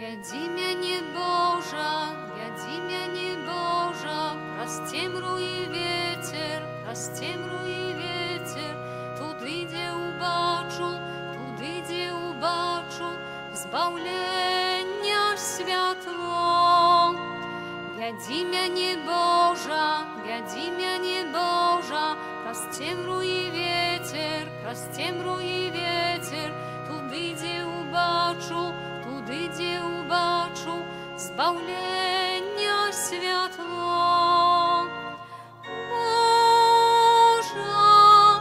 Веди меня, Божа, простемруй ветер, туди, де убачу, збавлення святло. Веди меня, Божа, простемруй ветер, туди, де убачу, збавлення святло. Божа,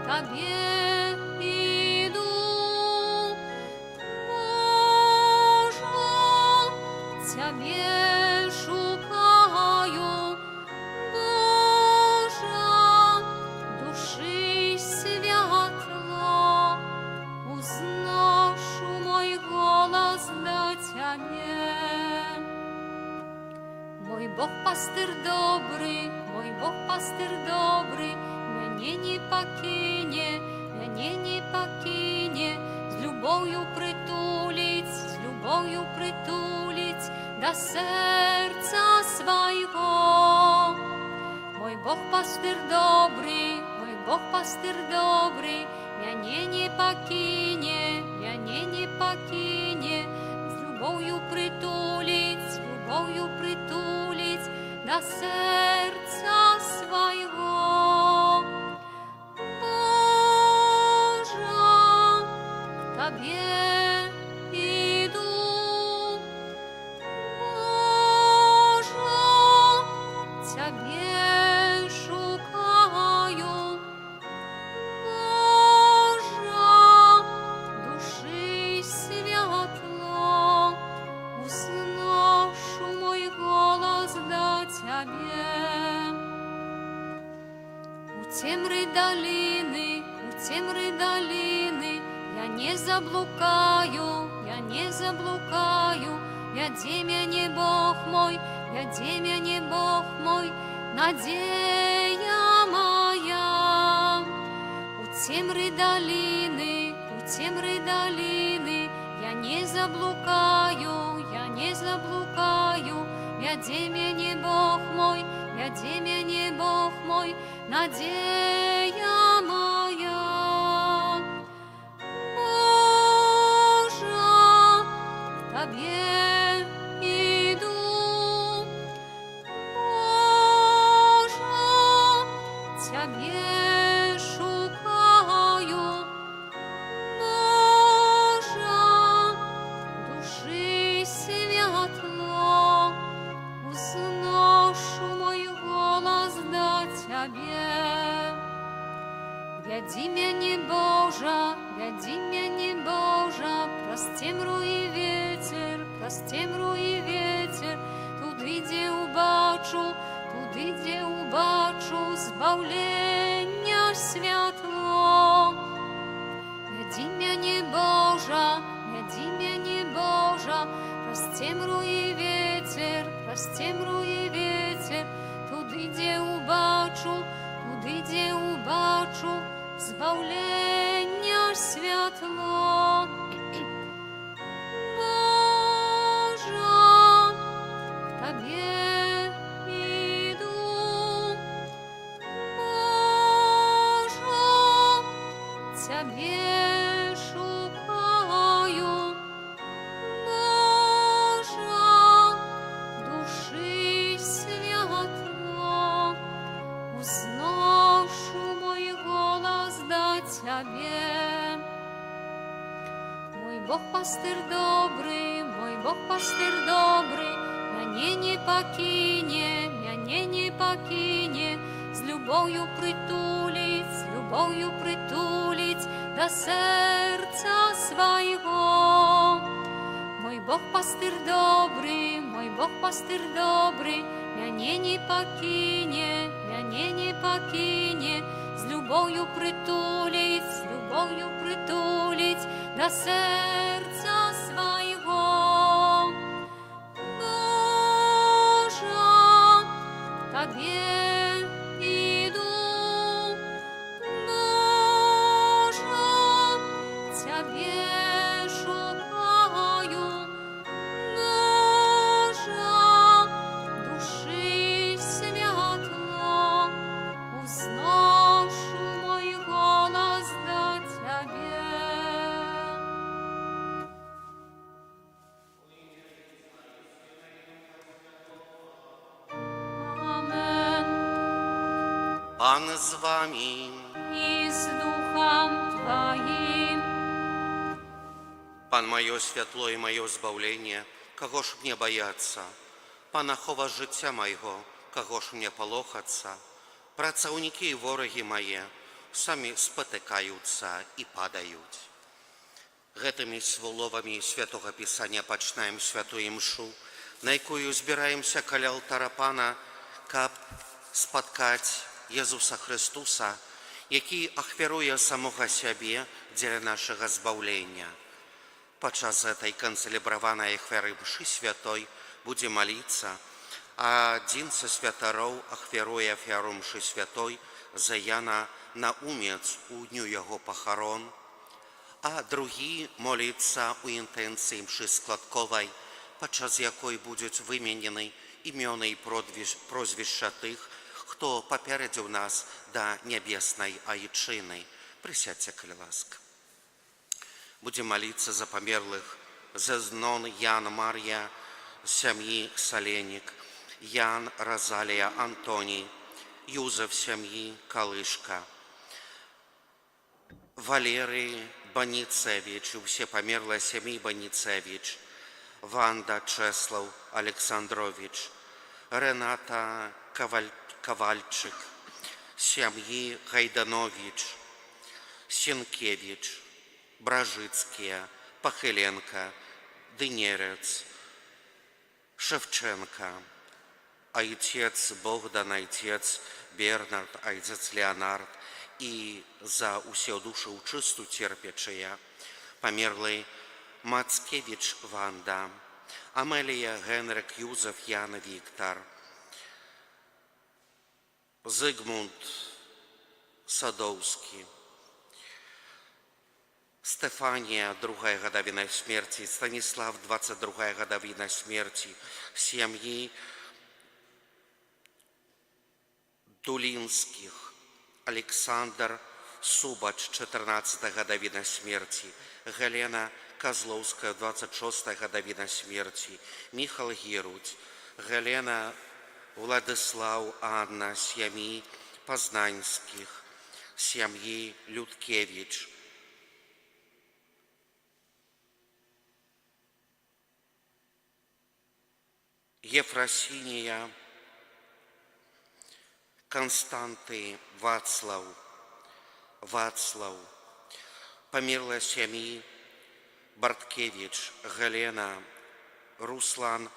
к Тебе иду, Божа, Тебе шукаю, Божа, души святло, узношу мой голос до Тебе. Мой Бог пастир добрый, меня не покине, с любовью притулить до сердца своего. Мой Бог пастир добрый, меня не покине, с любовью притулить до сердца своего. Божа, к Тебе иду, Божа, Тебе шукаю, Божа, души святло, узношу мой голос до Тебе. У темры долины я не заблукаю, веди меня, Бог мой, надея моя. У темры долины я не заблукаю, веди меня, Бог мой, надея моя. Божа, к Тебе иду, Божа, Тебе шукаю, Божа, души святло, узношу мой голос до Тебе. Веди меня, Божа, простемруй ветер, туди, де убачу, збавлення святло. Веди меня, Божа, простемруй ветер, туди, де убачу, збавлення святло. Божа, к Тебе иду, Божа, Тебе шукаю, Божа, души святло, узношу мой голос до Тебе. Мой Бог пастир добрый, меня не покине, с любовью притулить до сердца своего. Мой Бог пастир добрый, меня не покине, с любовью притулить до сердца своего. Божа, к Тебе иду, Божа, Тебе шукаю, Pan z wami. i z duchem Twoim. Pan moje światło i moje zbawienie, kogoż mnie boяться? Pana chowa życia mojego, kogoż mnie polохаться? Pracowniki i wrogi moje sami spotykаються i padają. Гэтымі словамі Святого Писання пачинаем святую мшу, на якую збираемся каля алтара Пана, каб спаткаць Езуса Христуса, які ахвяруе самога сябе дзеля нашага збаўлення. Падчас этой канцэлебраванай ахвяры мшы святой будзе маліцца, а адзін са святароў ахвяруе ахвяру мшы святой за Яна Наумец у дню яго пахарон, а другі моліцца ў інтэнцыі мшы складковай, падчас якой будуць выменены імёны і прозвішча тых, хто папярэдзіў нас да нябеснай айчыны. Прысядзьце, калі ласка. Будзем маліцца за памерлых: Зезнон Ян Мар'я, сям'і Саленік, Ян Розалія Антоній, Юзеф сям'і Калышка, Валерий Баніцевич, усе памерлыя сям'і Баніцевич, Ванда Чеслав Александрович, Рената Ковальчик, сям'і Гайданович, Сенкевич, Бражицкие, Пахиленко, Дынерец, Шевченко, отец Богдан, отец Бернард, отец Леонард, і за усе душы ў чысту церпячыя памерлы Мацкевич Ванда, Амелія Генрик, Юзеф Ян Віктор, Зигмунд Садовський, Стефанія, 2-я гадовина смерті, Станіслав, 22-я гадовина смерті, сім'ї Дулінських, Александр Субач, 14-я годовина смерти, Галена Козловская, 26-я годовина смерти, Михаил Герудь, Галена Владислав Анна, семьи Познанских, семьи Людкевич, Ефросиния, Константы Вацлав, померлая семьи Барткевич, Галена, Руслан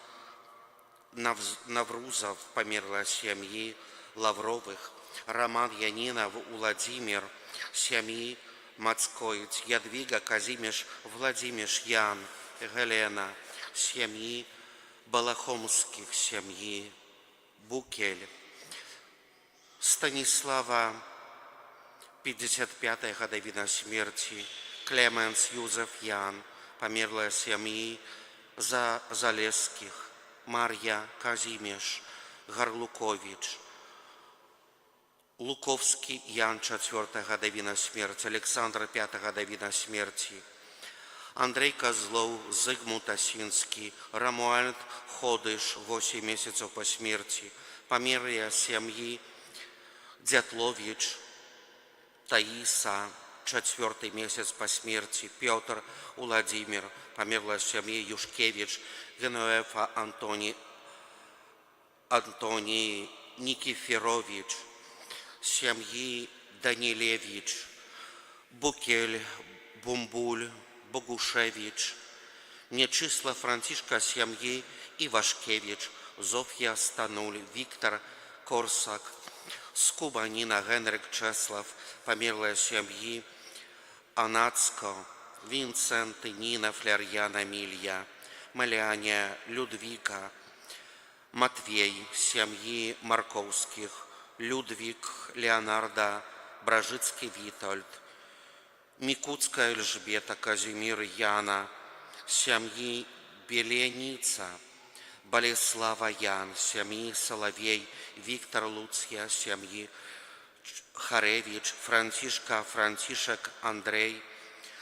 Наврузов, померлая семьи Лавровых, Роман Янинов, Владимир, семьи Мацкоиц, Ядвига Казимеш, Владимир Ян, Галена, семьи Балахомских, семьи Букель, Станислава, 55-я годовина смерти, Клеменс Юзеф Ян, померлая семьи Залесских, Марья Казимеш, Горлукович, Луковский Ян, 4-я годовина смерти, Александр, 5-я годовина смерти, Андрей Козлов, Зигмунд Осинский, Рамуальд Ходыш, 8 месяцев по смерти, померлая семьи Дятлович, Таиса, 4-й месяц по смерти, Петр Владимир, померла семья Юшкевич, Генуэфа Антоний Никифорович, семьи Данилевич, Букель, Бумбуль, Богушевич, Нечислав Франтишка, семьи Ивашкевич, Зофья Стануль, Виктор Корсак, Скуба Нина Генрик Чеслав, померлая семьи Анацко, Винсент Нина Флерьяна Милья, Маляния Людвика, Матвей, семьи Марковских, Людвиг Леонардо, Бражицкий Витольд, Микутская Эльжбета, Казимир Яна, семьи Беленица, Болеслава Ян, семьи Соловей, Виктор Луция, семьи Харевич, Франтишек Андрей,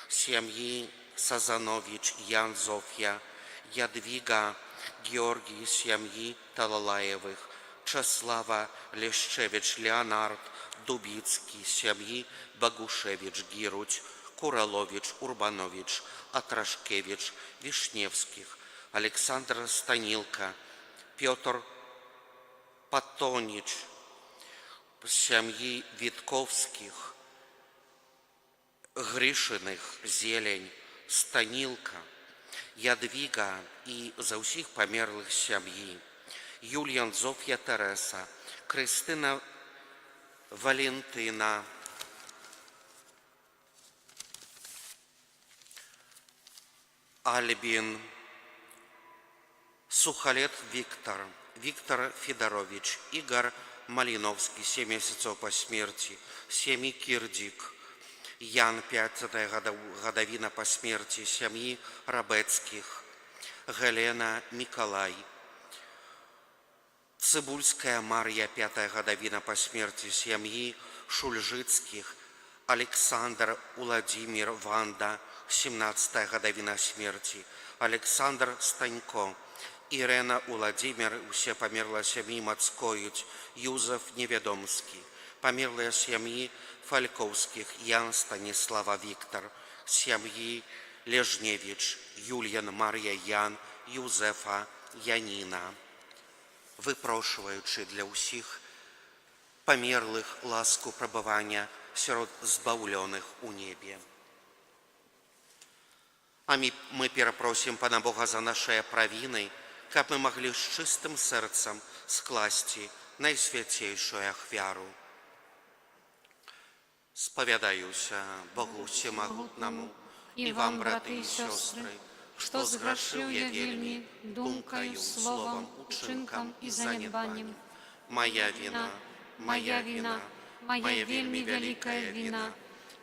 семьи Сазанович, Ян Зофья, Ядвига Георгий, семьи Талалаевых, Чеслава Лещевич, Леонард, Дубицкий, семьи Богушевич, Гируть, Куралович, Урбанович, Атрашкевич, Вишневских, Александр Станилко, Петр Патонич, семьи Витковских, Гришиных, Зелень, Станилко, Ядвига и за усіх померлых сям'ї, Юліан, Зоф'я Тереса, Кристина Валентина, Альбин, Сухолет Виктор, Виктор Федорович, Игорь Малиновский, 7 месяцев по смерти, семьи Кирдик, Ян, 5-я годовина по смерти, семьи Рабецких, Гелена, Николай, Цибульская Марья, 5-я годовина по смерти, семьи Шульжицких, Александр, Владимир, Ванда, 17-я годовина смерти, Александр Станько, Ирена, Владимир, все померла семьи Мацкоють, Юзеф Неведомский, померла семьи Фальковских, Ян, Станислава, Виктор, семьи Лежневич, Юльян, Мария, Ян, Юзефа, Янина. Випрошуючи для усіх померлих ласку пробування серед збавлених у небі. А мы перепросим Пана Бога за наши провины, как мы могли с чистым сердцем скласти найсвятейшую ахвяру. Споведаюся Богу всемогутному и вам, браты и сестры, что зграшив я вельми думкою, словом, учинком и занедбанием. Моя вина, моя вина, моя вельми великая вина.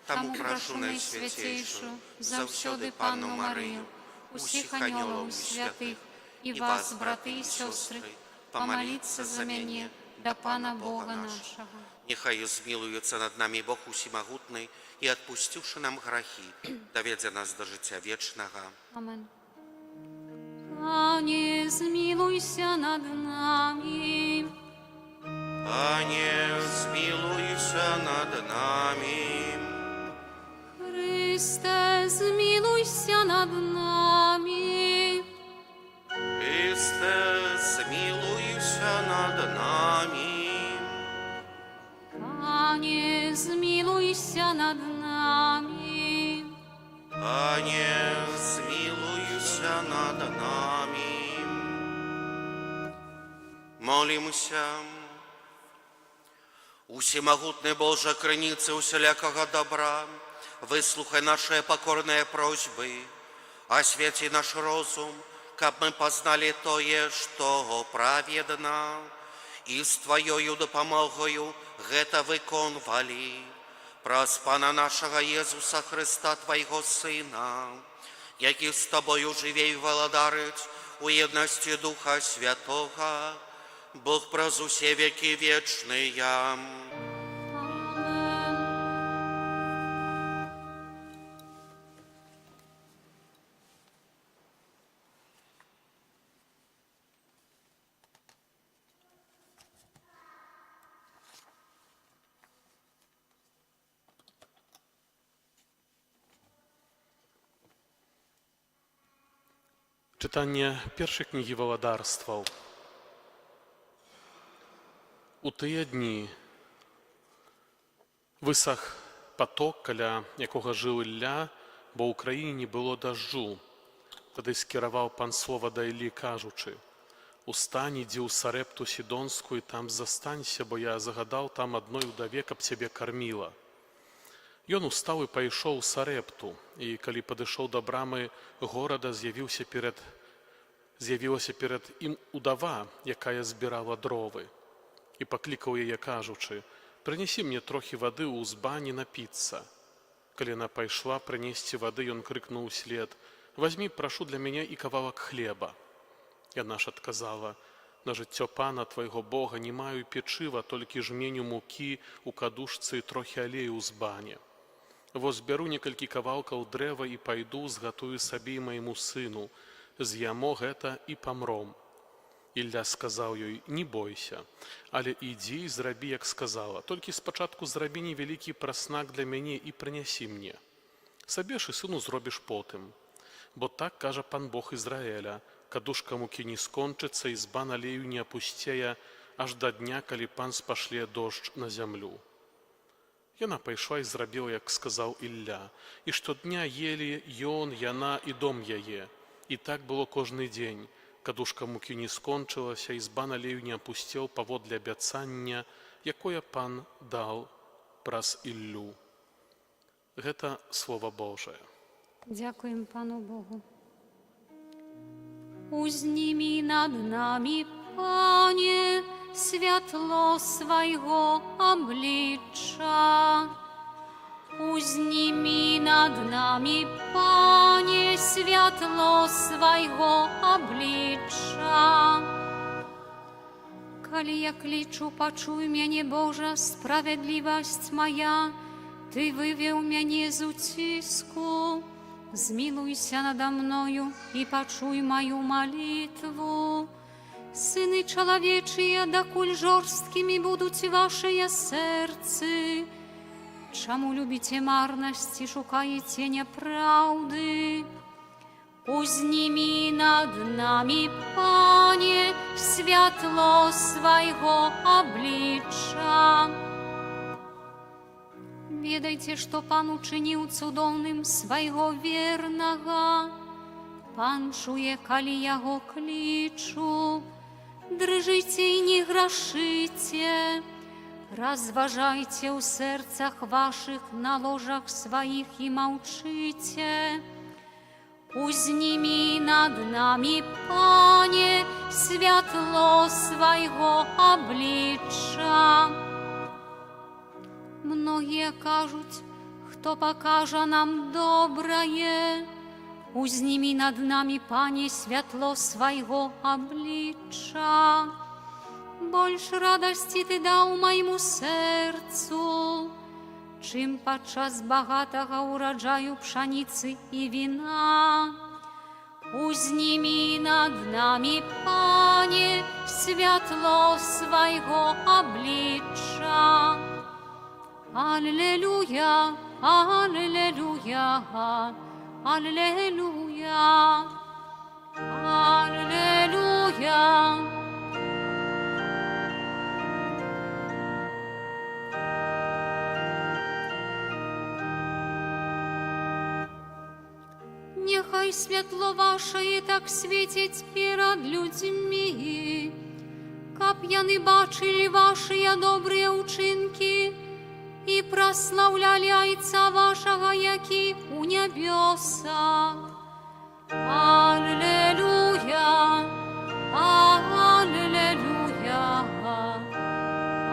Тому прошу найсвятейшу, завсёды Панну Марию, усіх анёлов святых, и вас, браты и сестры, помолиться за меня, до Пана Бога нашего. Нехай змилуется над нами Бог усемогутный и, отпустивши нам грехи, доведя нас до життя вечного. Амен. Пане, змилуйся над нами. Пане, змилуйся над нами. Христе, змилуйся над нами. Христе, змилуйся над нами. Пане, змилуйся над нами. Пане, змилуйся над нами. Молимся. Усемогутный Боже, крыница усялякого добра, выслухай наши покорные просьбы, освети наш розум, как мы познали тое, что праведно, и с Твоею допомогою гэта выконвали. Праз Пана нашего Иисуса Христа, Твоего Сына, який с Тобою живе и владарить у едности Духа Святого, Бог праз усе веки вечные. Читання першої книги Валадарстваў. У тыя дні высах паток, каля якога жыў Ілля, бо ў краіне не было дажджу. Тады скіраваў пан слова да Іллі, кажучы: «Устань, ідзі ў Сарэпту Сідонскую, там застанься, бо я загадаў там адной удаве, каб цябе карміла». Ён устаў і пайшоў у Сарэпту, і калі падышоў да брамы горада, з'явілася перад ім удава, якая збірала дровы. І паклікаў яе, кажучы: «Прынясі мне трохі вады ў узбані напіцца». Калі яна пайшла прынесці вады, ён крыкнуў услед: «Возьми, прашу, для мяне і кавалак хлеба». Яна ж адказала: «На жыццё Пана твайго Бога не маю печыва, толькі жменю мукі у кадушцы і трохі алею ў збане. Вось збяру некалькі кавалкаў дрэва і пайду, згатую сабе і майму сыну, з'ямо гэта і памром». Ілля сказаў ёй: «Не бойся, але ідзі і зрабі, як сказала. Толькі спачатку зрабі невялікі праснак для мяне і прынясі мне. Сабе ж і сыну зробіш потым. Бо так кажа пан Бог Ізраэля: кадушка мукі не скончыцца, і зба налею не апусцее, аж да дня, калі пан спашле дождж на зямлю». Яна пайшла і зрабіла, як сказаў Ілля. І штодня елі ён, яна і дом яе. І так было кожны дзень. Кадушка мукі не скончылася, і зба налею не апусцеў паводле абяцання, якое пан даў праз Іллю. Гэта Слова Божае. Дякуем Пану Богу. Узнімі над намі, Пане, святло свайго аблічча. Узнімі над намі, Пане, святло свайго аблічча. Калі я клічу, пачуй мяне, Божа, справядлівасць мая, Ты вывеў мяне з уціску. Змілуйся надо мною і пачуй маю малітву. Сыны чалавечыя, дакуль жорсткімі будуць вашыя сэрцы. Чаму любіце марнасць і шукаеце няпраўды? Узнімі над намі, Пане, святло свайго аблічча. Ведайце, што Пан учыніў цудоўным свайго вернага. Пан чуе, калі яго клічу. Дрыжыце і не грашыце. Разважайце ў сэрцах вашых, на ложах сваіх і маўчыце. Узнімі над намі, Пане, святло свайго аблічча. Многія кажуць, хто пакажа нам добрае. Узнімі над намі, Пане, святло свайго аблічча. Больш радасці Ты даў майму сэрцу, чым падчас багатага ўраджаю пшаніцы і віна. Узнімі над намі, Пане, святло свайго аблічча. Аллилуйя, аллилуйя, аллилуйя, аллилуйя. Нехай святло ваше так свеціць перад людзьмі, каб яны бачылі вашыя добрыя ўчынкі і праслаўлялі Айца вашага, які ў нябёсах. Аллилуйя, аллилуйя,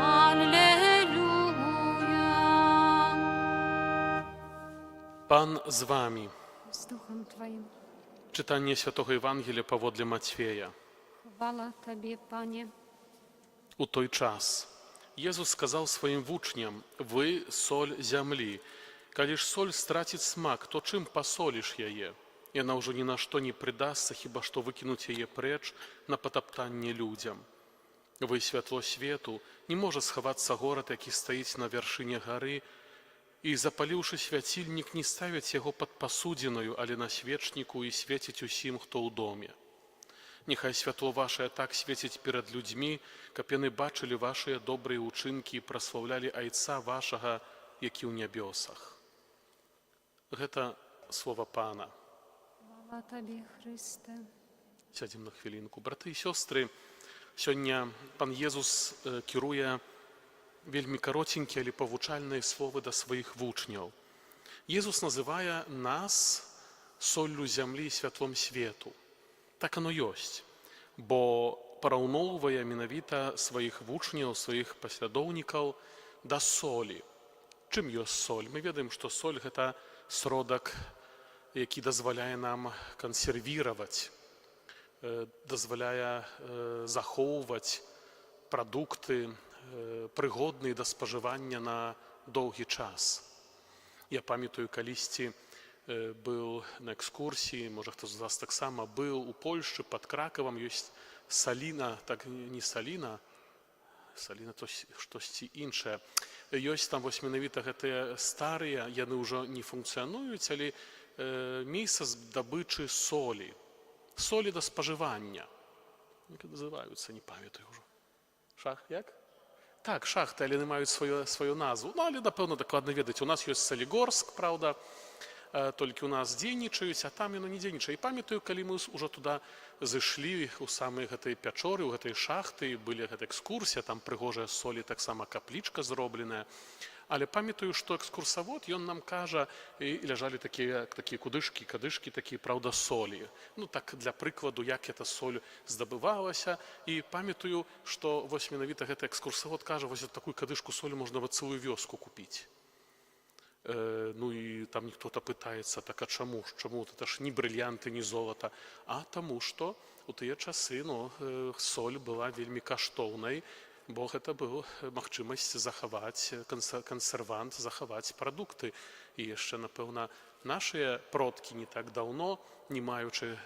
аллилуйя. Пан з вамі. З Духом Твоим. Czytanie Świętego Ewangelii pawodle Matwieja. Chwała Tobie, Panie. У той час Jezus сказал своим вучням: «Вы соль земли. Калі ж соль страціць смак, то чым пасоліш яе? Яна ўжо ні на што не прыдасца, хіба што выкінуць яе прэч на патаптанне людзям. Вы святло свету, не можа схавацца горад, які стаіць на вяршыне гары, і, запаліўшы свяцільнік, не ставяць яго пад пасудзінаю, але на свечніку, і свеціць усім, хто ў доме. Нехай святло вашае так свеціць перад людзьмі, каб яны бачылі вашыя добрыя ўчынкі і праслаўлялі Айца вашага, які ў нябёсах». Гэта слова Пана. Chwała Tobie, Chryste. Сядзем на хвілінку. Браты і сёстры, сёння пан Езус кіруе вельмі каротенькія, але павучальныя словы да сваіх вучняў. Езус называе нас соллю зямлі і святлом свету. Так оно ёсць, бо параўноўвае менавіта сваіх вучняў, сваіх паслядоўнікаў да солі. Чым ёсць соль? Мы ведаем, што соль – гэта сродак, які дазваляе нам кансервіраваць, дазваляе захоўваць прадукты, прыгодныя да спажывання на доўгі час. Я памятаю, калісьці быў на экскурсіі, можа хто з вас таксама быў у Польшчы, пад Кракавам ёсць саліна, так не саліна, саліна то штосьці іншае. Ёсць там вось менавіта гэтыя старыя, яны ўжо не функцыянуюць, але месца здабычы солі. Солі да спажывання. Як называюцца, не памятаю ўжо. Як? Так, шахты, але яны маюць сваю назву. Ну, але, напэўна, дакладна ведаць. У нас ёсць Салігорск, праўда, толькі ў нас дзейнічаюць, а там яно не дзейнічае. І памятаю, калі мы ўжо туды зышлі у самыя гэтыя пячоры, у гэтыя шахты, былі гэта экскурсія, там прыгожая солі, таксама каплічка зробленая. Але памятаю, што экскурсавод, ён нам кажа, і ляжалі такія кадышкі, такія, праўда, солі. Ну, так, для прыкладу, як эта соль здабывалася. І памятаю, што вось менавіта гэты экскурсавод кажа, вось такую кадышку солі можна цэлую вёску купіць. Ну, і там ніхто-то пытаецца, так, а чаму? Чаму? Это ж ні брыльянты, ні золата. А таму, што у тыя часы, ну, соль была вельмі каштоўнай, бо гэта была магчымасць захаваць кансервант, захаваць прадукты. І яшчэ, напэўна, нашыя продкі не так даўно, не маючы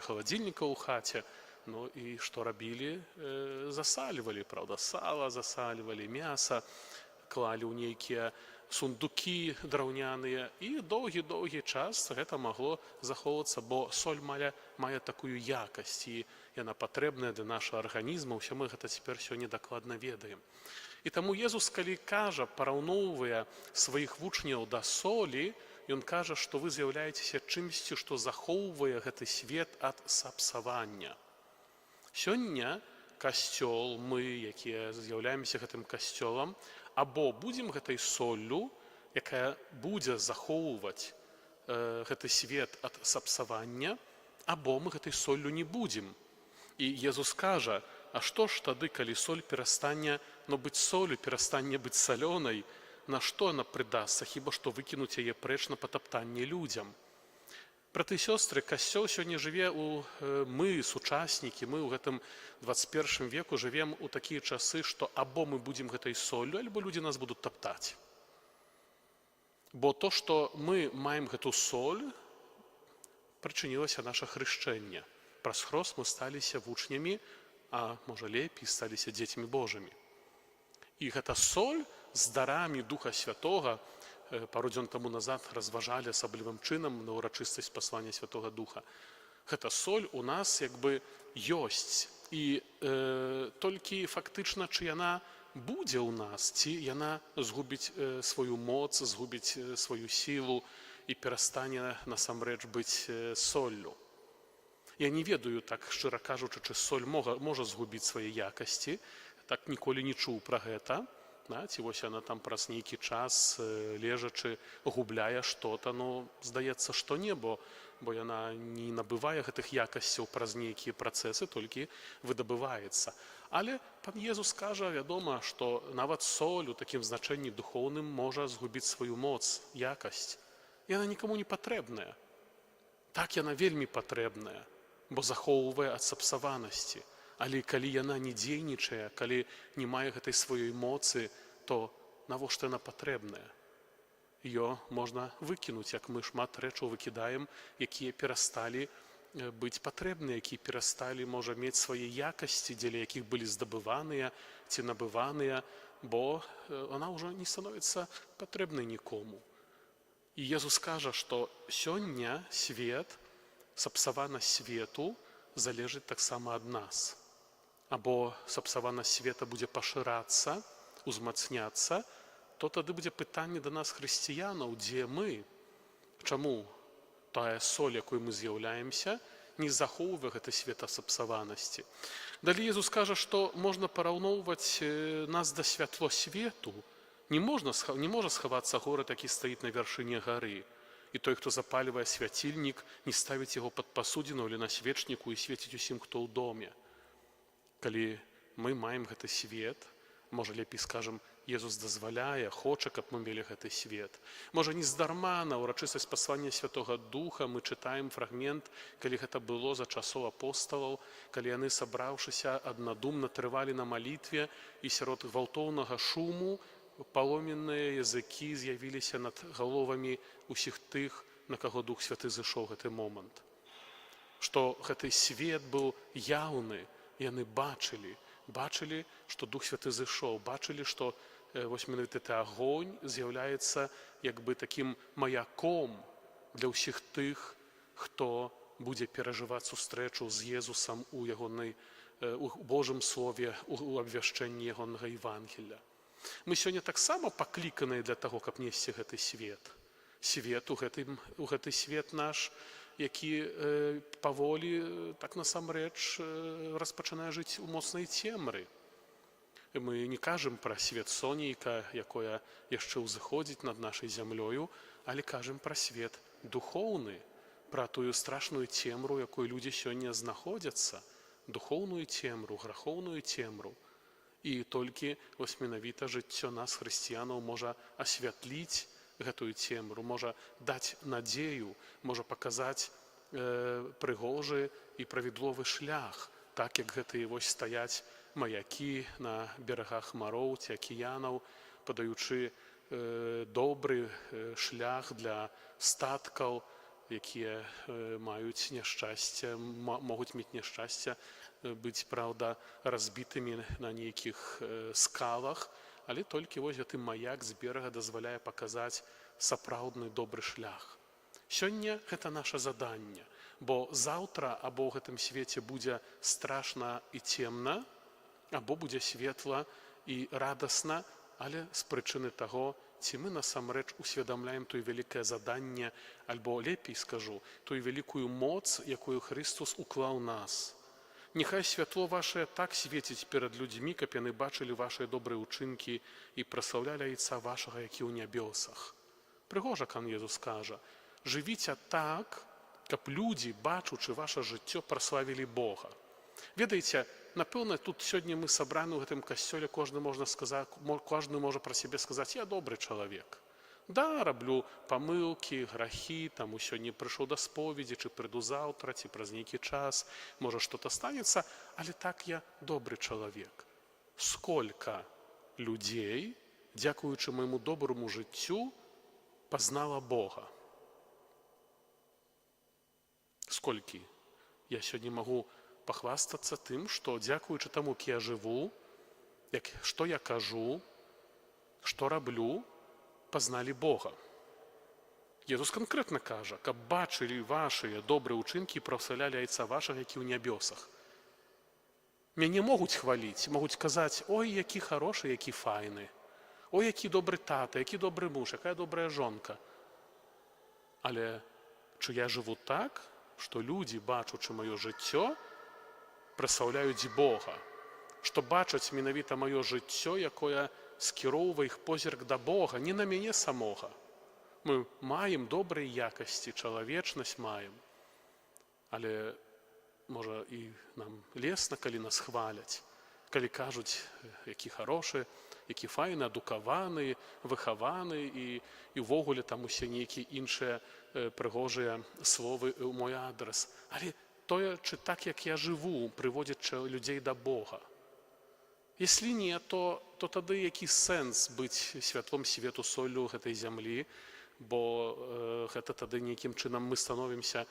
халадзільніка ў хаце, ну і што рабілі? Засальвалі, праўда, сала засальвалі, мяса, клалі ў нейкія сундукі драўняныя, і доўгі час гэта магло захоўвацца, бо соль мае такую якасць, і яна патрэбная для нашага арганізма, усе мы гэта цяпер сёння дакладна ведаем. І таму Езус, калі кажа, параўноўвае сваіх вучняў да солі, ён кажа, што вы з'яўляецеся чымсьці, што захоўвае гэты свет ад сапсавання. Сёння касцёл, мы, якія з'яўляемся гэтым касцёлам, або будзем гэтай соллю, якая будзе захоўваць гэты свет ад сапсавання, або мы гэтай соллю не будзем. І Езус кажа, а што ж тады, калі соль перастане быць солю, перастане быць салёнай, на што яна прыдасца, хіба што выкінуць яе прэч на патаптанне людзям? Браты і сёстры, касцёл сёння жыве мы, сучаснікі, мы ў гэтым 21 веку жывем у такія часы, што або мы будзем гэтай соллю, альбо людзі нас будуць таптаць. Бо то, што мы маем гэту соль, прычынілася наша хрышчэнне. Праз хрост мы сталіся вучнямі, а можа лепей, сталіся дзецьмі Божымі. І гэта соль з дарамі Духа Святога, пару дзён таму назад разважалі асаблівым чынам на ўрачыстасць паслання Святога Духа. Гэта соль у нас як бы ёсць. І толькі фактычна, чы яна будзе ў нас, ці яна згубіць сваю моц, згубіць сваю сілу і перастане насамрэч быць соллю. Я не ведаю, так шчыра кажучы, чы соль можа згубіць свае якасці, так ніколі не чуў пра гэта. Ці вось яна там праз нейкі час, лежачы, губляе што-то, ну, здаецца, што не, бо яна не набывае гэтых якасцяў праз нейкія працэсы, толькі выдабываецца. Але пан Езус кажа, вядома, што нават соль у такім значэнні духоўным можа згубіць сваю моц, якасць. Яна нікому не патрэбная. Так, яна вельмі патрэбная, бо захоўвае ад сапсаванасці. Але калі яна не дзейнічае, калі не мае гэтай сваёй моцы, то навошта яна патрэбная? Ее можна выкінуць, як мы шмат рэчаў выкідаем, якія перасталі быць патрэбныя, якія перасталі, можа, мець свае якасці, дзеля якіх былі здабываныя ці набываныя, бо яна ўжо не становіцца патрэбнай нікому. І Езус кажа, што сёння свет, сапсаванасць свету залежыць таксама ад нас. Або сапсаванасць света будзе пашырацца, узмацняцца, то тады будзе пытанне да нас, хрысціянаў, дзе мы? Чаму тая соль, якой мы з'яўляемся, не захоўвае гэты свет ад сапсаванасці? Далей Езус кажа, што можна параўноўваць нас да святло свету. Не можа схавацца горад, які стаіць на вяршыні гары. І той, хто запальвае свяцільнік, не ставіць яго пад пасудзіну или на свечніку і свеціць усім, хто ў доме. Калі мы маем гэты свет, можа, лепей скажам, Езус дазваляе, хоча, каб мы мелі гэты свет. Можа, не здарма на ўрачыстасць паслання Святога Духа мы чытаем фрагмент, калі гэта было за часоў апосталаў, калі яны, сабраўшыся, аднадумна трывалі на малітве, і сярод гвалтоўнага шуму паломенныя языкі з'явіліся над галовамі ўсіх тых, на каго Дух Святы зышоў гэты момант. што гэты свет быў яўны, яны бачылі, што Дух Святы зышоў, бачылі, што вось менавіта гэты агонь з'яўляецца як бы такім маяком для ўсіх тых, хто будзе перажываць сустрэчу з Езусам у Божым слове, у абвяшчэнні ягонага Евангелля. Мы сёння таксама пакліканыя для таго, каб несці гэты свет. У гэты свет наш, які паволі, так насамрэч, распачынае жыць у моцнай цемры. Мы не кажам пра свет сонейка, якое яшчэ ўзыходзіць над нашай зямлёю, але кажам пра свет духоўны, пра тую страшную цемру, якой людзі сёння знаходзяцца, духоўную цемру, грахоўную цемру. І толькі вось менавіта жыццё нас, хрысціянаў, можа асвятліць гэтую цемру, можа даць надзею, можа паказаць прыгожы і правідловы шлях, так як гэтыя вось стаяць маякі на берагах мароў ці акіянаў, падаючы добры шлях для статкаў, якія могуць мець няшчасце быць, праўда, разбітымі на нейкіх скалах, але толькі вось гэты маяк з берага дазваляе паказаць сапраўдны добры шлях. Сёння гэта наша заданне, бо заўтра або ў гэтым свеце будзе страшна і цемна, або будзе светла і радасна, але з прычыны таго, ці мы насамрэч усведамляем тое вялікае заданне, альбо, лепей скажу, тую вялікую моц, якую Христос уклаў нас. Няхай святло вашае так свеціць перад людзьмі, каб яны бачылі вашыя добрыя ўчынкі і праслаўлялі Айца вашага, які ў нябёсах. Прыгожа Пан Езус кажа: жывіце так, каб людзі, бачучы ваша жыццё, праславілі Бога. Ведаеце, напэўна, тут сёння мы сабраны ў гэтым касцёле, кожны можа пра сябе сказаць: я добры чалавек. Да, раблю памылкі, грахі, таму сёння прыйшоў да споведзі, ці прыйду заўтра, ці праз нейкі час, можа, што-то станецца, але так я добры чалавек. Сколькі людзей, дзякуючы майму доброму жыццю, пазнала Бога? Сколькі? Я сёння магу пахвастацца тым, што дзякуючы таму, як я жыву, што я кажу, што раблю, пазналі Бога. Езус канкрэтна кажа, каб бачылі вашыя добрыя ўчынкі і праславлялі Айца вашага, які ў нябёсах. Мяне могуць хваліць, могуць казаць: ой, які харошы, які файны, ой, які добры тата, які добры муж, якая добрая жонка. Але чи я жыву так, што людзі, бачучы маё жыццё, праслаўляюць Бога, што бачаць менавіта маё жыццё, якое скіроўвае іх позірк да Бога, не на мяне самога. Мы маем добрыя якасці, чалавечнасць маем, але, можа, і нам лесна, калі нас хваляць, калі кажуць, які харошы, які файны, адукаваны, выхаваны, і ўвогуле там усе нейкія іншыя прыгожыя словы ў мой адрас. Але тое, чи так, як я жыву, прыводзіць людзей да Бога. Если не, то тады які сэнс быць святлом свету, соллю гэтай зямлі, бо гэта тады нейкім чынам мы становімся,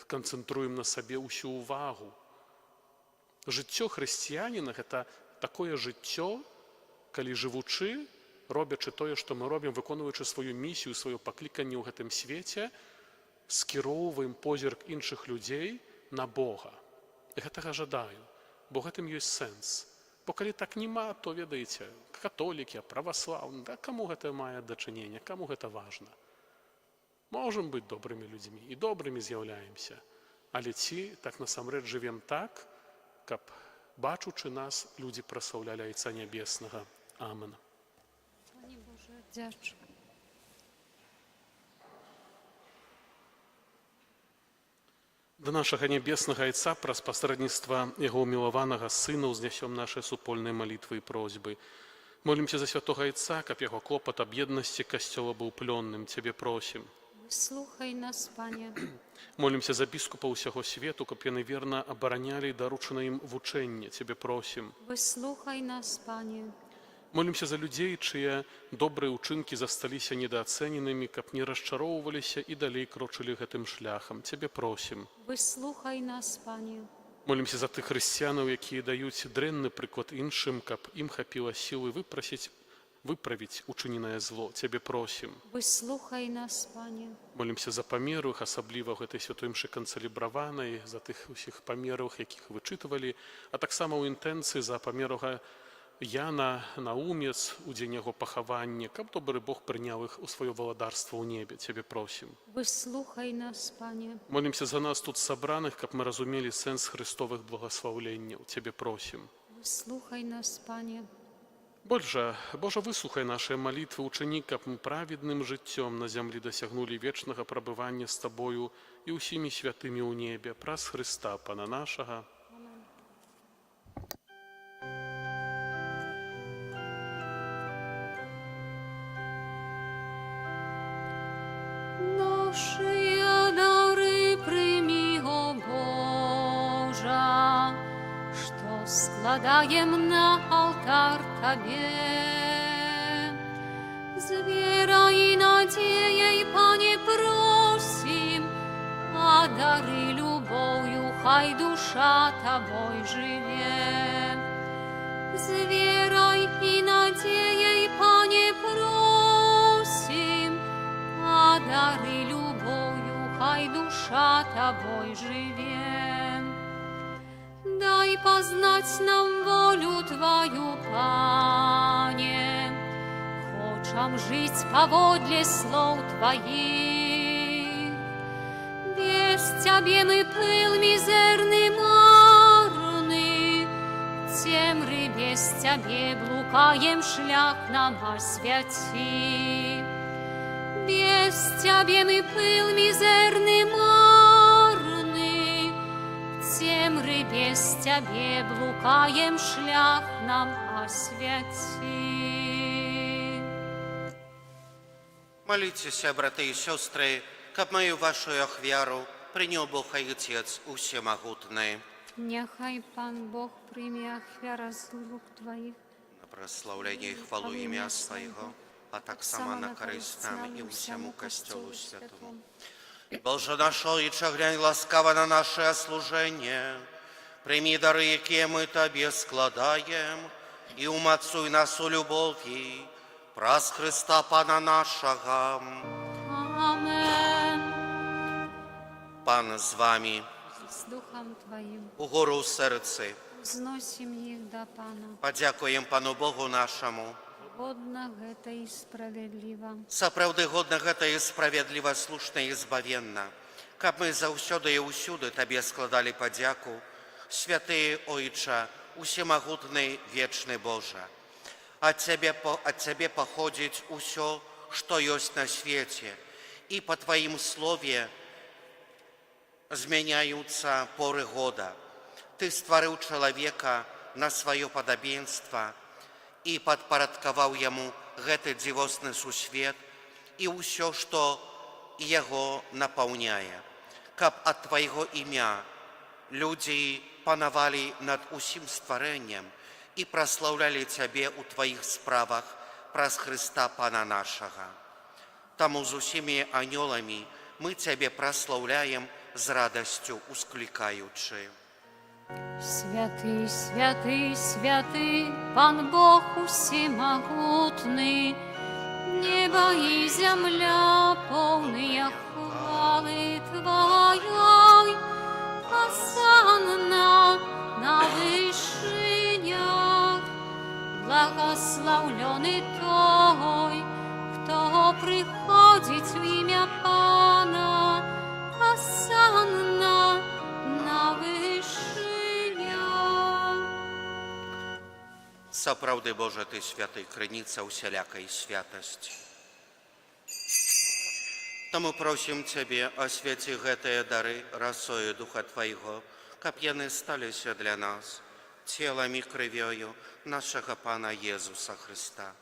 канцэнтруем на сабе ўсю ўвагу. Жыццё хрысціяніна – гэта такое жыццё, калі жывучы, робячы тое, што мы робім, выконваючы сваю місію, сваё пакліканне ў гэтым свеце, скіроўваем позірк іншых людзей на Бога. Гэтага жадаю, бо гэтым ёсць сэнс. Бо калі так няма, то, ведаеце, католікі, праваслаўны, да каму гэта мае дачыненне, каму гэта важна? Можам быць добрымі людзьмі і добрымі з'яўляемся, але ці так насамрэч жывем так, каб, бачучы нас, людзі праслаўлялі Айца Нябеснага. Амен. Panie Boże, dziękuję. Да нашага нябеснага Айца праз пасрэдніцтва Яго ўмілаванага Сына ўзнясём нашы супольныя малітвы і просьбы. Молімся за святога Айца, каб яго клопат аб еднасці Касцёла быў плённым. Цябе просім. Wysłuchaj nas, Panie. Молімся за біскупа ўсяго свету, каб яны верна абаранялі даручанае ім вучэнне. Цябе просім. Wysłuchaj nas, Panie. Молімся за людзей, чые добрыя ўчынкі засталіся недаацэненымі, каб не расчароўваліся і далей крочылі гэтым шляхам. Цябе просім. Вислухай нас, Пanie. Молімся за тых хрысціянаў, якія даюць дрэнны прыклад іншым, каб ім хапіла сілы выправіць учыненае зло. Цябе просім. Вислухай нас, Panie. Молімся за памерлых, асабліва ў гэтай святой мшы канцэлебраванай, за тых усіх памерлых, якіх вычытвалі, а таксама ў інтэнцыі за памерлага Яна Наумец у дзень яго пахавання, каб добры Бог прыняў іх у сваё валадарства ў небе. Цябе просім. Вислухай нас, Panie. Молімся за нас тут сабраных, каб мы разумелі сэнс христовых благословленняў. Цябе просім. Вислухай нас, Panie. Божа, выслухай нашыя малітвы, учыні, каб мы праведным жыццём на зямлі дасягнулі вечнага прабывання з Табою і ўсімі святымі ў небе, праз Хрыста, Пана нашага. Наши дары прими, о Божа, что складаем на алтарь Тебе. С верой и надеей, Пане, просим, а дары любовью, хай душа Тобой живе. С верой и надеей, Пане, просим, а дары любовью, хай душа Тобой живе. Дай познать нам волю Твою, Пане, хочем жить поводле слов Твоих. Без Тебе мы пыл мизерный марный, темры без Тебе блукаем, шлях нам освяти. Без Тебе мы пыл мизерный марный, темры без Тебе блукаем, шлях нам освяти. Молитесь, браты и сестры, каб мою вашу ахвяру принял Бог и Отец Усемогутный. Нехай Пан Бог прийме ахвяра з рук Твоїх, На прославление и хвалу имя Своего, а так само на корысть нам и всему Костелу Святому. Боже нашел и глянь ласкаво на наше служение, прими дары, якие мы Тебе складаем, и умацуй нас у любові, праз Христа Пана нашего. Amen. Пан з вами, З Духом Твоїм угору в серці. зносим їх до Пана. Подякуємо Пану Богу нашому. Годна гэта і справедліва. Сапраўды годна гэта і справедліва, слушна і збавенна, каб мы заўсёды і ўсюды Табе складалі падзяку, святы Ойча, усемагутны вечны Божа. Ад Цябе паходзіць усё, што ёсць на свеце, і па Тваім слове змяняюцца поры года. Ты стварыў чалавека на сваё падабенства і падпарадкаваў яму гэты дзівосны сусвет і ўсё, што яго напаўняе. Каб ад Твайго імя людзі панавалі над усім стварэннем і праслаўлялі Цябе ў Тваіх справах праз Хрыста Пана нашага. Таму з усімі анёламі мы Цябе праслаўляем з радасцю усклікаючы. Святый, святый, святый, Пан Бог усемогутный, небо и земля полные хвалы Твоей. Осанна на вышинях, благословленный Той, кто приходит в имя Пана. Осанна на вышинях. Сапраўды, Божа, Ты святы, крыніца усялякай святасці. Таму просім Цябе, асвяці гэтыя дары расою Духа Твайго, каб яны сталіся для нас целам і крывёю нашага Пана Езуса Хрыста.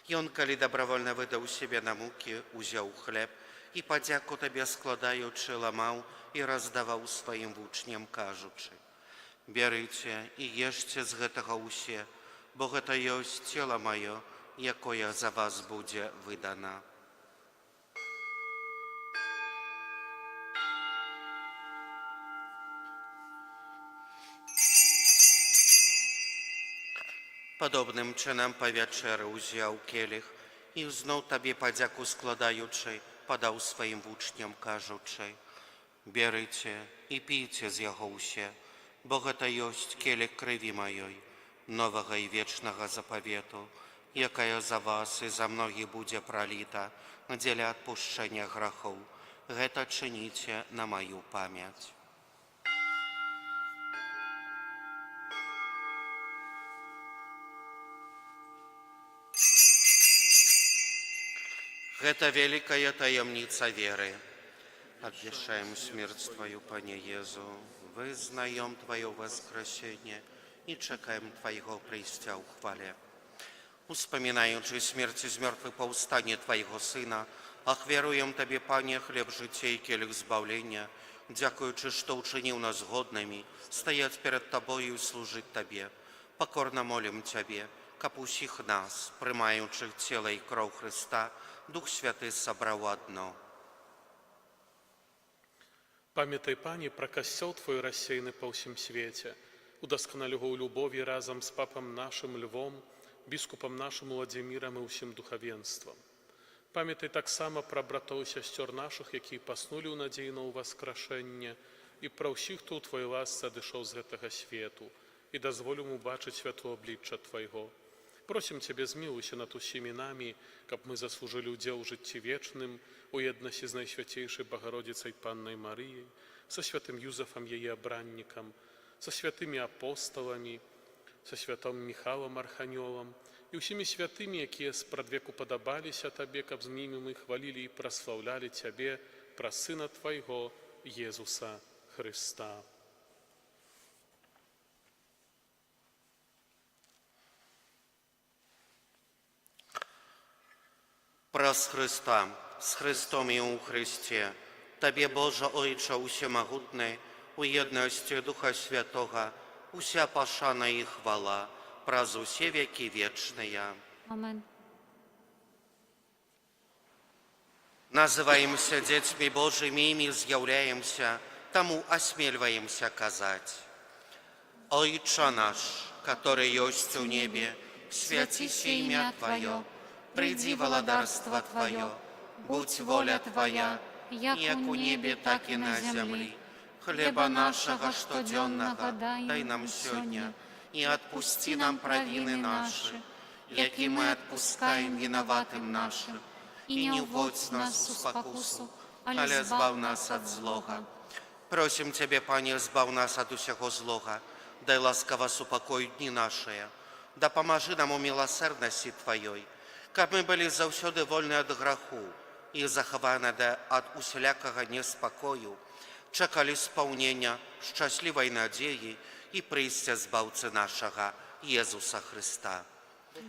Ён, калі добровольно выдаў сябе на мукі, узяў хлеб і падзяку Табе складаючы ламаў і раздаваў сваім вучням, кажучы: «Бярыце і ешце з гэтага ўсе, bo гэта ёсць цела маё, якое за вас будзе выдана. Падобным чынам па вячэры ўзяў келіх і зноў табе падзяку складаючы, падаў сваім вучням, кажучы: «Берыце і пійце з яго ўсе, бо гэта ёсць келіх крыві маёй, новага і вечнага запавету, якая за вас і за многіх будзе праліта дзеля адпушчэння грахоў. Гэта чыніце на маю памяць». Гэта вялікая таямніца веры. Обвешаем смерть Твою, Пане Езу, вызнаем Твое воскресение и чекаем Твоего прийстя у хвале. Успоминаючи смерть из мертвых повстание Твоего Сына, ахверуем Тебе, Пане, хлеб жития и келих збавления, дякуючи, что учинил нас годными стоять перед Тобою и служить Тебе. Покорно молим Тебе, каб усіх нас, приймаючих тіло і кров Христа, Дух Святый собрал одно. Памятай, Пане, про касцёл Твой рассеяны па ўсім свеце, удасканалі яго ў любові разам з папам нашым Львом, біскупам нашым Владзімірам і ўсім духавенствам. Памятай таксама пра братоў і сясцёр нашых, якія паснулі ў надзеі на ўваскрашэнне, і пра ўсіх, хто ў Твоей ласцы адышоў з гэтага свету, і дазволім убачыць святло аблічча Твайго. Просім Цябе, змілуйся над усімі намі, каб мы заслужылі ўдзел у жыцці вечным, у еднасці з Найсвяцейшай Багародзіцай Паннай Марыяй, са святым Юзафам яе абраннікам, са святымі апосталамі, са святым Міхалам Арханёлам і ўсімі святымі, якія спрадвеку падабаліся Табе, каб з імі мы хвалілі і праслаўлялі Цябе праз Сына Твайго, Езуса Христа. Праз Христа, з Христом і у Христі, Табе, Боже Ойче усемагутний, у єдності Духа Святого, уся пашана і хвала, праз усе веки вечные. Amen. Называемся детьми Божьими, ими з'являемся, тому осмеливаемся казать: Отче наш, который есть у небе, святися имя Твое, приди владарство Твое, будь воля Твоя, як у небе, так и на земле. Хлеба нашего штоденного дай нам сегодня, и отпусти нам провины наши, яки мы отпускаем виноватым нашим, и не вводь нас в спокусу, але збав нас от злого. Просим Тебе, Пане, збав нас от усього злого, дай ласково супокой дни наши, да поможи нам у милосердности Твоей, каб мы были завсёды вольны от граху и захованы от усялякого неспокою, чекали исполнения счастливой надеи и прийстя Збавцы нашего Иисуса Христа.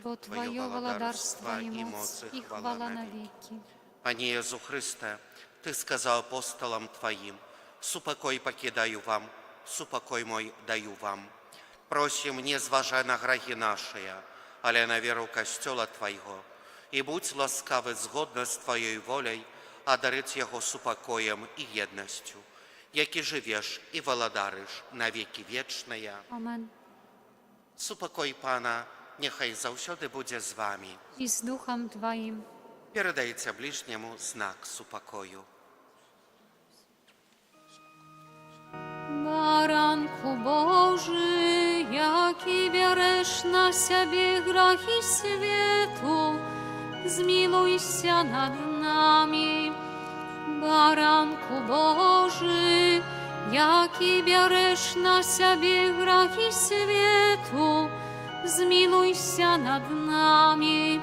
Бо Твое владарство и моц, и хвала навеки. Пане Иисус Христе, Ты сказал апостолам Твоим: «Супокой покидаю вам, супокой мой даю вам». Просим, не зважая на грехи наши, але на веру Костела Твоего, и будь ласкавы згодно с Твоей волей одарить его супокоем и едностью, яки живешь и владариш на веки вечные. Amen. Супокой Пана niechaj zawsiody będzie z wami. I z duchem Twoim. Передайте ближнему знак супокою. Baranku Boży, jaki bierzesz na siebie grzechy światu, zmiłuj się nad nami. Baranku Boży, jaki bierzesz na siebie grzechy światu, zmiłuj się nad nami.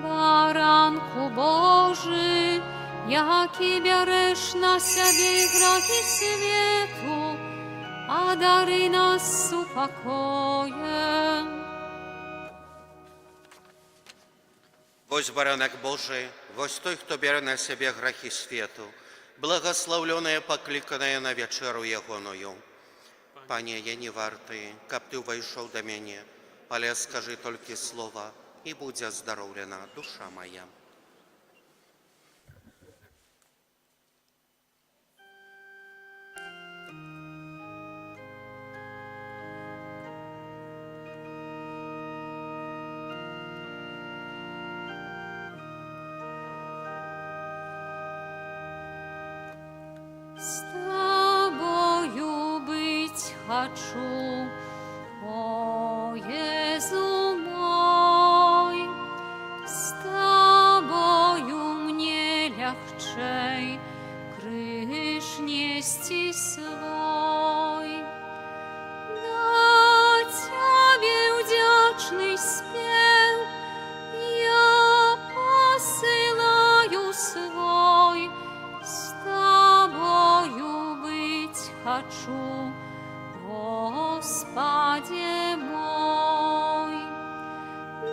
Baranku Boży, jaki bierzesz na siebie grzechy światu, a daruj nas upokojem. Вось баранок Божий, вось той, хто бере на себе грехи світу, благословлене, покликане на вечеру Ягоною. Пане, я не вартий, каб ти увійшов до мене, але скажи толькі слова, і будзе здароўлена душа моя. С Тобою быть хочу, о Иисус мой, с Тобою мне легчей крыш нести свой. На Тебе вдячный спев я посылаю свой, с Тобою быть хочу, Господи мой.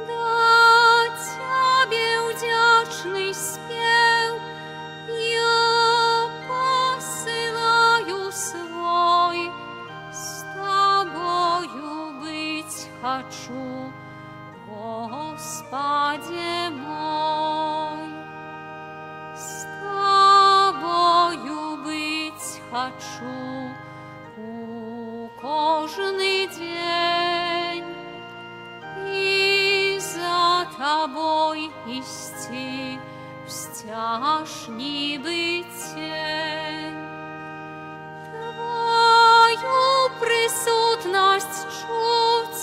Да Тебе вдячный спев я посылаю свой, с Тобою быть хочу, Господи мой. С Тобою быть хочу кожний день, и за Тобой идти в стяжний бытень. Твою присутность чуть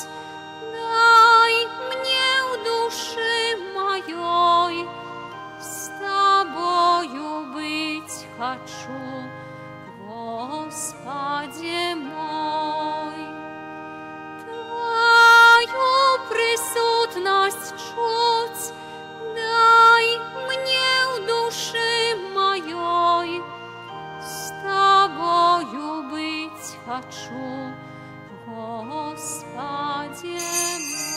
дай мне в душе моей, с Тобою быть хочу, Господи мой. Твою присутность чуть дай мне в душе моей, с Тобою быть хочу, Господи мой.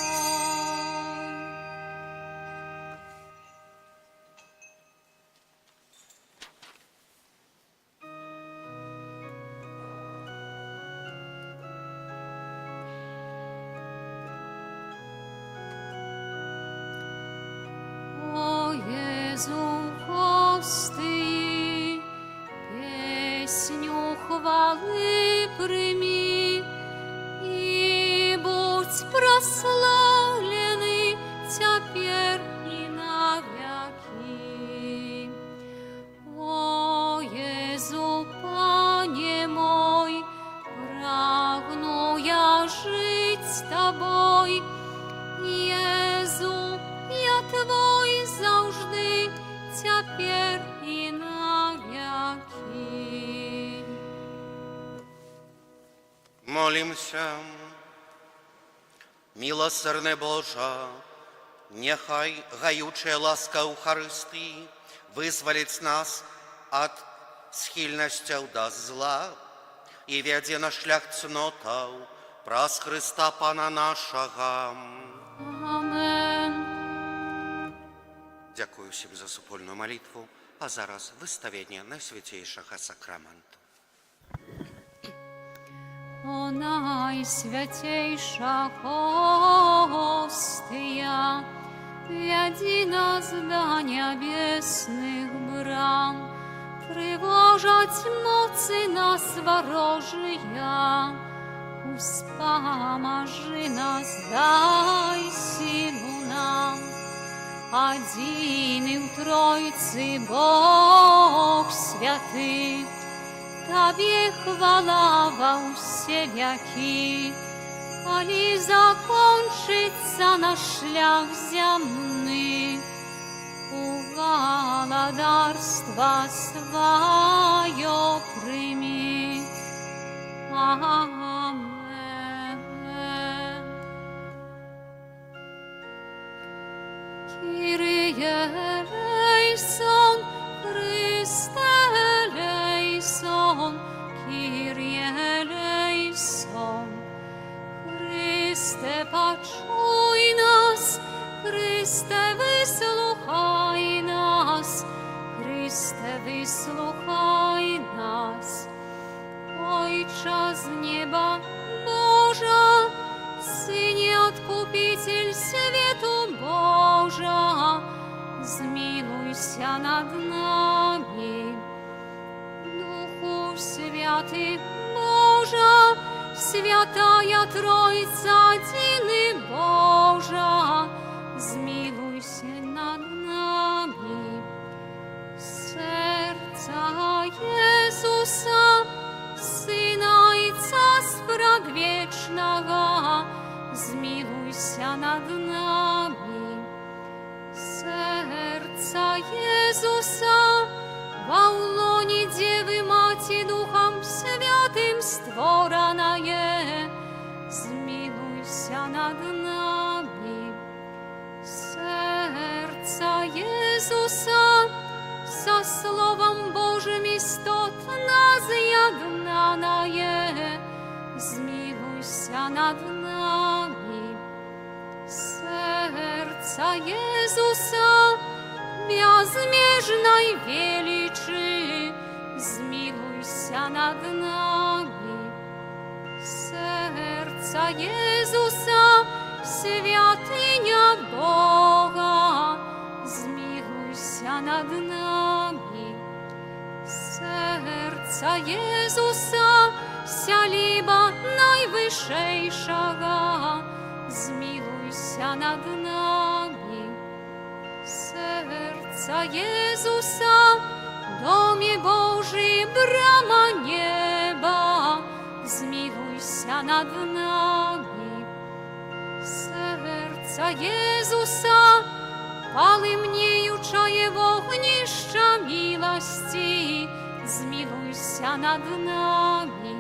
О Иисус, Господи, песню хвалы прими, и будь прославленный теперь и навеки. О Иисус, Пане мой, прагну я жить с Тобой, Иисус, я Твой завжди, теперь и навеки. Молимся. Милосердне Божа, нехай гаючая ласка Евхаристии вызволить нас от схильностей до зла и веде на шлях цнотов праз Христа Пана нашего. Амен. Дякую всім за супольну молитву, а зараз виставлення Найсвятейшого сакраменту. О Найсвятейша Хостия, веди нас до небесных брам, тревожать моцы нас ворожия, успоможи нас, дай силу нам. Один и в Троице Бог святый, Тебе хвала во все веки. Коли закончится наш шлях земный, у благодарства свое прими. Амен. Kyrie eleison, Christe eleison, Kyrie eleison. Chryste, почуй нас, Chryste, выслухай нас, Chryste, выслухай нас. Ojcze z nieba, Boża, Synie odkupienia, Искупитель свету Божа, змилуйся над нами. Духу Святый Божа, Святая Троица, Единый Божа, змилуйся над нами. Serca Jezusa, Syna i Castwa Wiecznego, zmiłuj nad nami. Serca Jezusa, w łonie Dziewy Maci Duchem Świętym stworzona je, zmiłuj nad nami. Serca Jezusa, za Słowem Bożym istotna zjednana je, zmiłuj nad nami. Serca Jezusa, безмежной величи, zmiłuj nad nami. Serca Jezusa, świętynia Boga, zmiłuj nad nami. Serca Jezusa, siedziba Najwyższego, zmiłuj nad nami. Serca Jezusa, domie Boży, brama nieba, zmiłuj nad nami. Serca Jezusa, пали мніючає вогнища милості, змилуйся над нами.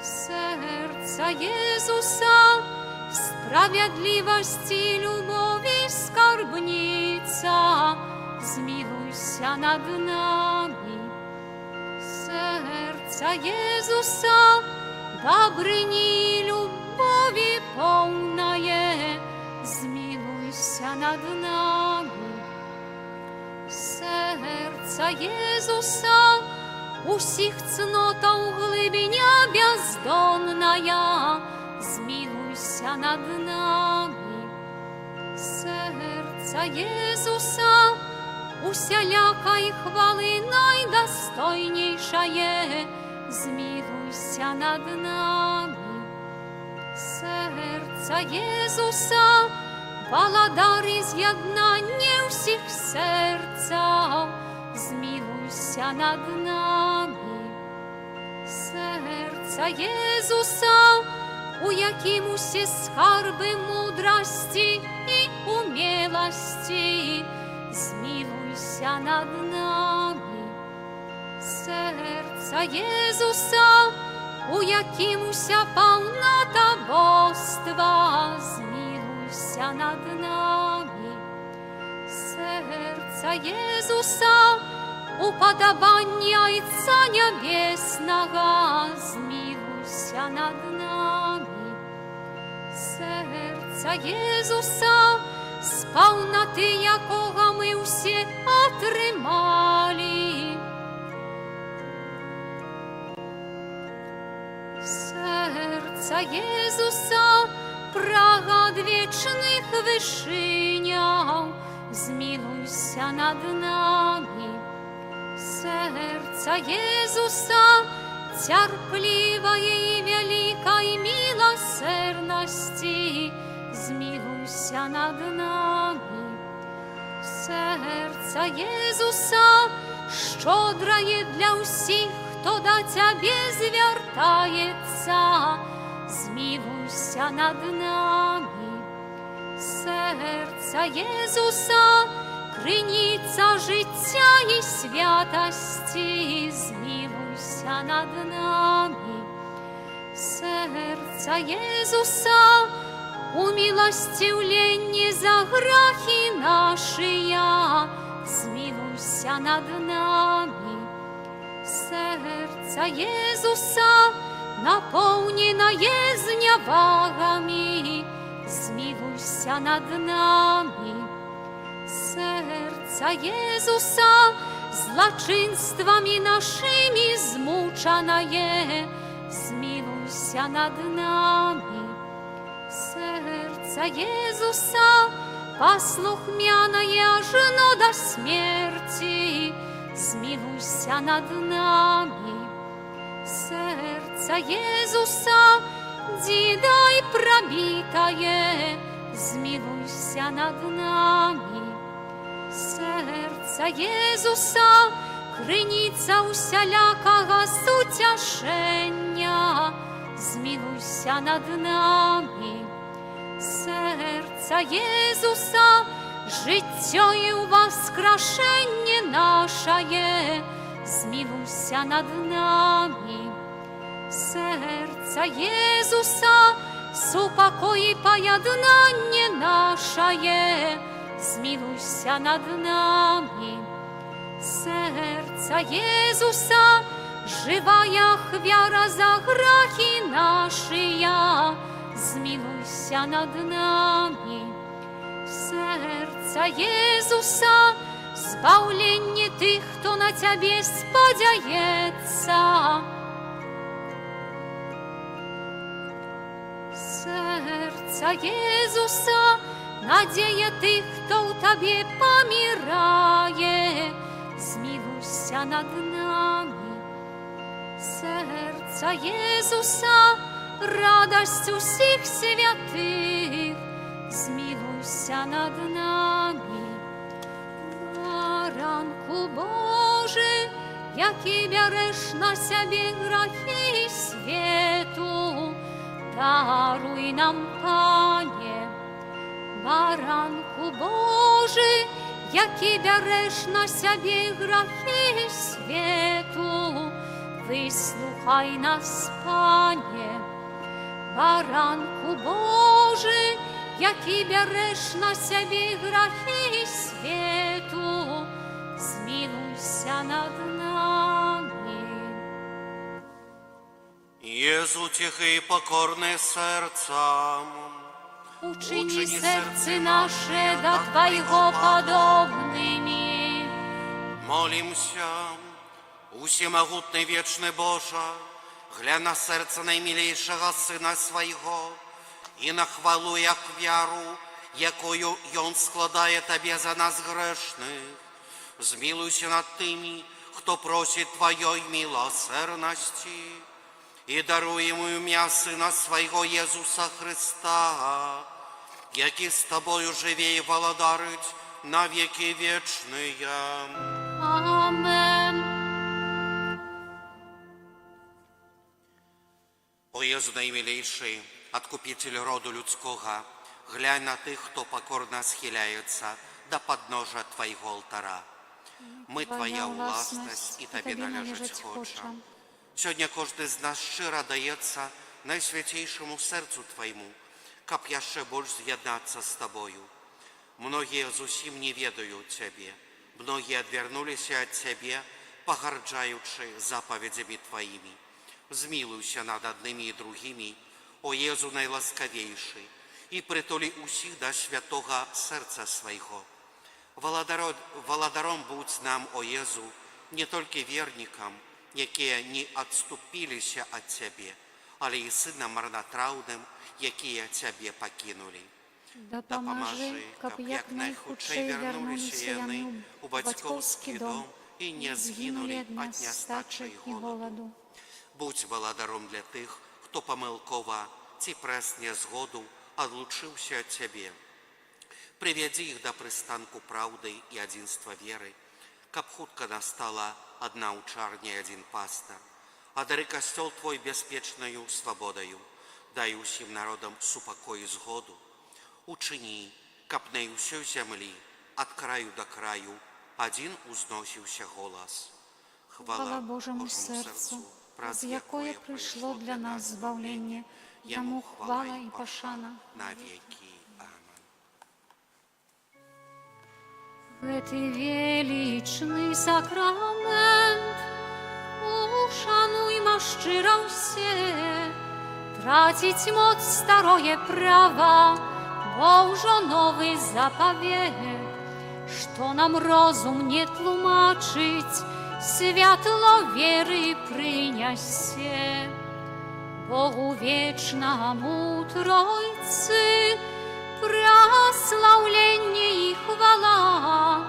Серця Єзуса, справедливості і любові скарбниця, змилуйся над нами. Серця Єзуса, добрині і любові повнає, zmiłuj nad nami. Serca Jezusa, усіх цнота у глибиня бездонная, zmiłuj над нами. Серця Jezusa, усялякой хвали найдостойнейшее, zmiłuj над нами. Серця Jezusa, Володар з'єднання всіх серця, zmiłuj над нами. Серця Єзуса, у яким усі скарби мудрості і умілості, zmiłuj над нами. Серця Єзуса, у яким уся повнота божства, над нами. Серця Єзуса, уподобання Отця Небесного, zmiłuj над нами. Серця Єзуса, з повноти якого ми всі отримали. Серця Єзуса, прага вічних вишиняв, zmiłuj над нами. Серця Єзуса, терпливое и великой милосердности, zmiłuj над нами. Серця Єзуса, щодрое для всіх, хто до Тебе звертається, zmiłuj над нами. Серця Єзуса, криниця життя і святості, zmiłuj над нами. Серця Єзуса, умилостивление за грехи наши, zmiłuj над нами. Серця Єзуса, наповнене зневагами, zmiłuj над нами. Серця Єзуса, злочинствами нашими змучене, zmiłuj над нами. Серця Сердце Иисуса послухмяное жено до смерти, смилуйся над нами. Сердце Иисуса дидой пробитое, смилуйся над нами. Сердце Иисуса криниця усялякого сутяшення, змилуйся над нами. Сердце Иисуса життя і воскрешення нашає, змилуйся над нами. Сердце Иисуса супокой поєднання нашає, змилуйся над нами. Сердце Иисуса живая хвяра за грахи нашия, змилуйся над нами. Сердце Иисуса збавление тых, кто на Тебе сподяется. Сердце Иисуса надея тых, кто у Тебе помирает, змилуйся над нами. Сердце Иисуса радость усіх святых, змилуйся над нами. Баранку Божий, який береш на себе грахи свету, даруй нам, Пане. Баранку Божий, який береш на себе грахи свету, вислухай нас, Пане. Баранку Божий, який береш на себе грахи свету, змилуйся над нами. Єзу тихий і покорний серцем, Учини сердце наше до Твоего подобными. Молимся, усемогутний вечный Боже, гля на серце наймилейшего Сына Своего и на хвалу и вяру, якою Он складає Тебе за нас грешных. Змилуйся над тими, кто просит Твоей милосердности, и даруй ему ім'я Сына Своего Иисуса Христа, який з Тобою живе и володарить на веки вечные. Амен. О Єзу наимилейший, откупитель роду людского, глянь на тих, кто покорно схиляется до подножия Твоего алтара. Мы Твоя власність і Тобі належать хочем. Сьогодні кожен з нас щиро дається найсвятейшему серцу Твоему, каб яще больше з'єднатися з Тобою. Многие зусім не ведают Тебе, многие отвернулись от Тебе, погарджаючи заповедями Твоими. Змилуйся над одними и другими, о Єзу найласкавейший, и притули усіх до святого серця Своего. Володаром будь нам, о Єзу, не только верникам, які не отступилися от Тебе, але і синам марнотравним, які Тебе покинули. Допоможи, каб як найхутчей вернулися яны у батьківський дом і не згинули від нестачі і голоду. Будь володаром для тих, хто помилково ці пресні згоду одлучився от Тебе. Приведи их до пристанку правды и единства веры, каб хутко настала одна учарня и один пастор. Одари костел Твой беспечною свободою, дай усім народам супокой и згоду. Учини, каб на усей земли, от краю до краю, один узносился голос. Хвала Божому серцу, з якої прийшло для нас збавлення, Йому хвала і пошана навеки. В этой величный сакрамент ушануйма щиро все, тратить моц старое право, бо уже новый заповед, что нам розум не тлумачить, святло веры принясе. Богу вечному Тройцы прославление и хвала,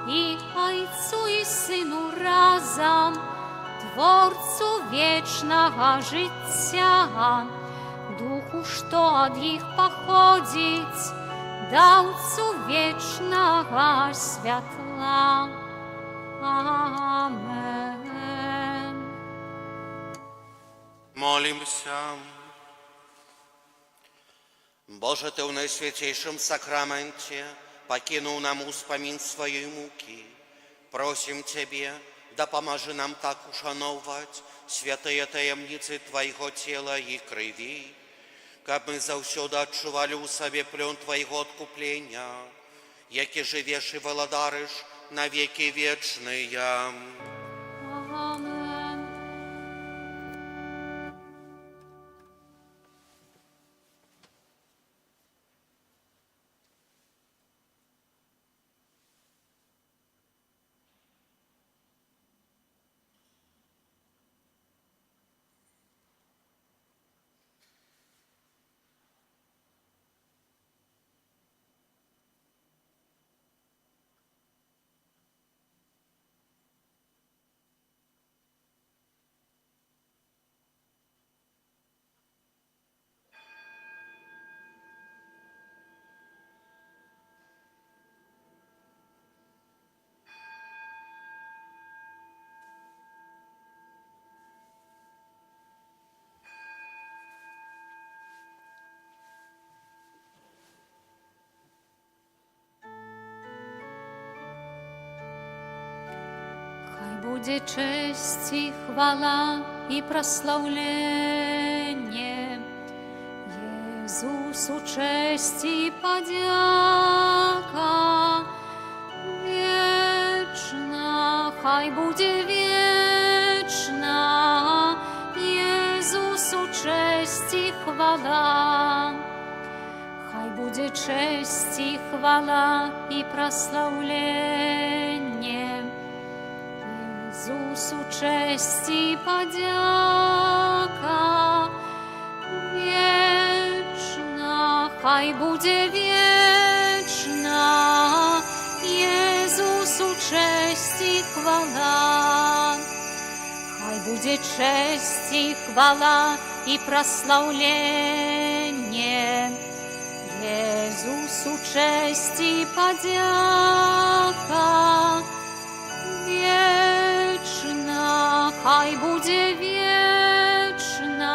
и Отцу и Сыну разом, Творцу вечного життя, Духу, что от их походить, Даўцу вечного святла. Amen. Молимся. Боже, Ты в Наисвятейшем сакраменте покинул нам успомин своей муки. Просим Тебе, да поможи нам так ушановать святые таемницы Твоего тела и крови, как мы заўсёды адчували у себе плен Твоего откупления, яки живешь и владарыш на веки вечные. Amen. Будет честь и хвала и прославление Иисусу, честь и подяка вечно, хай будет вечно Иисусу честь и хвала. Хай будет честь и хвала и прославление Иисусу честь и подяка вечно, хай будет вечно Иисусу честь и хвала. Хай будет честь и хвала и прославление Иисусу честь и подяка вечно, хай будет вечно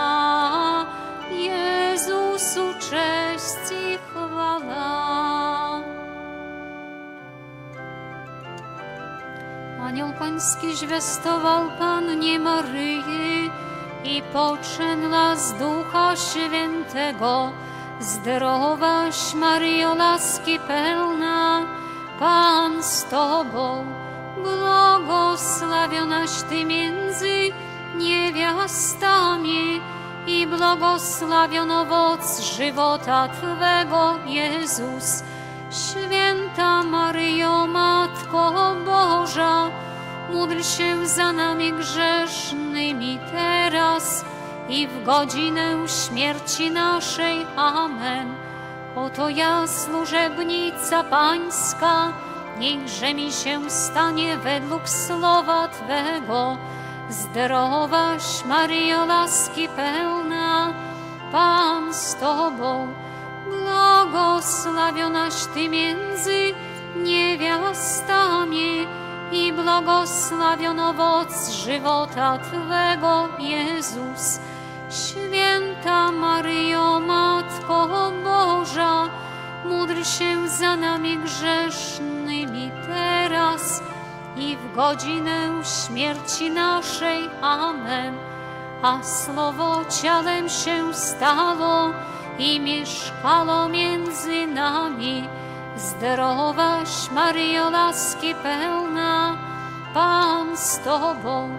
Иисусу честь и хвала. Aniel Pański zwiastował Pannie Maryi i poczęła z Ducha Świętego. Zdrowaś Maryjo, łaski pełna, Pan z Tobą, błogosławionaś Ty między niewiastami i błogosławiony owoc żywota Twego, Jezus. Święta Maryjo, Matko Boża, módl się za nami grzesznymi teraz i w godzinę śmierci naszej. Amen. Oto ja, służebnica Pańska, niechże mi się stanie według słowa Twego. Zdrowaś Maryjo, łaski pełna, Pan z Tobą, błogosławionaś Ty między niewiastami i błogosławiony owoc żywota Twego, Jezus. Święta Maryjo, Matko Boża, módl się za nami grzesznymi teraz i w godzinę śmierci naszej. Amen. A Słowo ciałem się stało i mieszkało między nami. Zdrowaś Maryjo, łaski pełna, Pan z Tobą,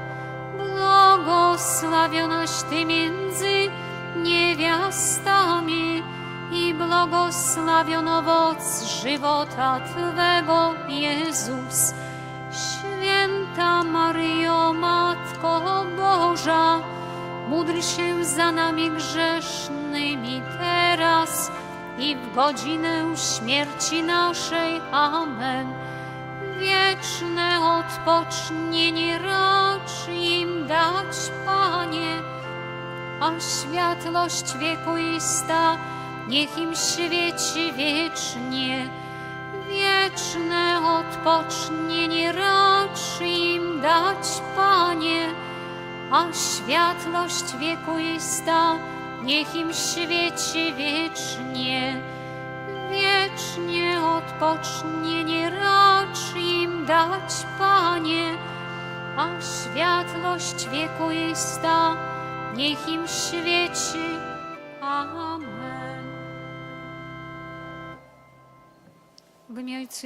błogosławionaś Ty między niewiastami i błogosławiony owoc żywota Twego, Jezus. Święta Maryjo, Matko Boża, módl się za nami grzesznymi teraz i w godzinę śmierci naszej. Amen. Wieczne odpocznienie racz im dać, Panie, a światłość wiekuista niech im świeci wiecznie. Wieczne odpocznienie racz im dać, Panie, a światłość wiekuista niech im świeci wiecznie. Wiecznie odpocznienie racz im dać, Panie, a światłość wiekuista niech im świeci. Amen. W imię Ojca i